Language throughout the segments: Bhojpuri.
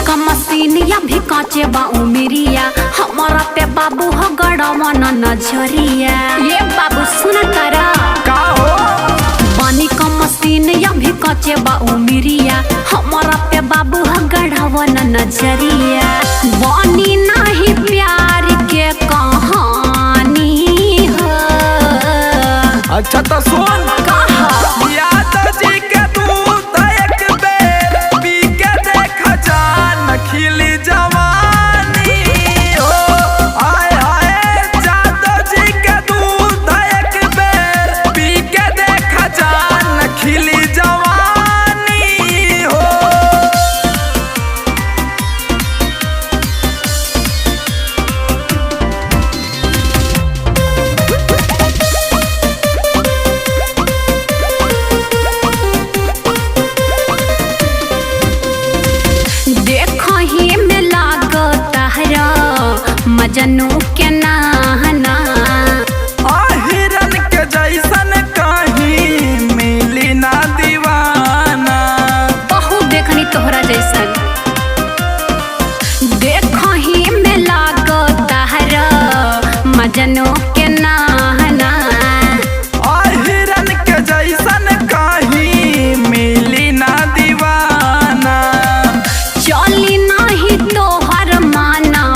का मसीनिया भी काचे बा उमिरिया हमारा पे बाबू हो गड़वा न नजरिया। ये बाबू सुन तारा का हो पानी का मसीनिया भी काचे बा उमिरिया हमारा पे बाबू हो गड़वा न नजरिया। बानी नहीं प्यार के कहानी हो। अच्छा तो सुन यादव जी के दूध एक बेर पी के देख जान खिली जवानी हो। आए आए यादव जी के दूध एक बेर पी के देख जान खिली जवानी हो। मजनू के नाना हिरन के जैसन कहीं मिली ना दीवाना। बहु देखनी तोहरा जैसन देखही में लागो तहरा मजनू के नाना। हिरन के जैसन कहीं मिली ना दीवाना। चली नहीं तोहर माना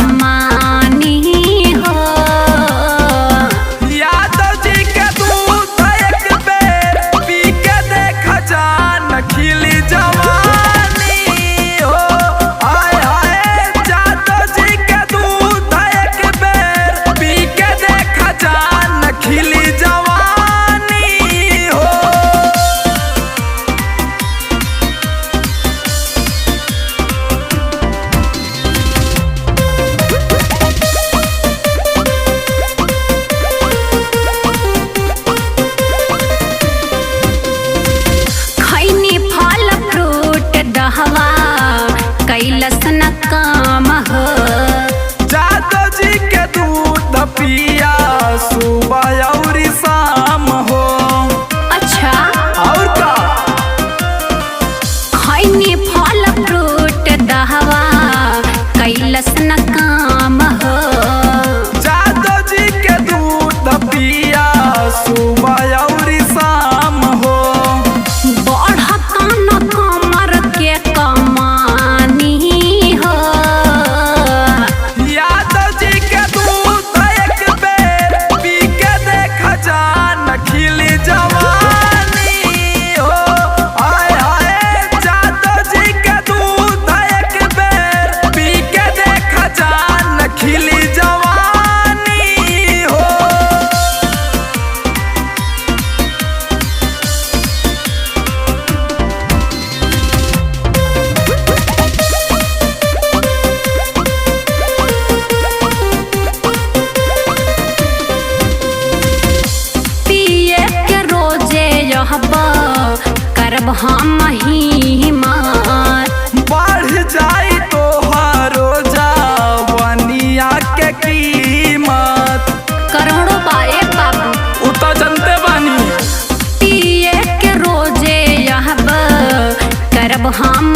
खिली जवानी हो। आए आए यादव जी के दूध एक बेर पी के देख जान खिली जवानी हो। हवा कैलस न काम हो। यादव जी के दूध पिया सुबह और शाम हो। अच्छा और का खैनी फल फ्रूट दहवा कैलस न काम हो। यादव जी के दूध पिया सुबह और शाम हो। बढ़ता न कमर के कमानी हो। यादव जी के दूध एक बेर पी के देख जान खिली जवानी हो। आए आए यादव जी के दूध एक बेर पी के देख जान खिली जवानी हो। करब हम बढ़ जाई तोहारो जवनिया के कीमत। करोड़ों बाए बाबू उ तो जनते बानी पिए के रोजे यहब करब हम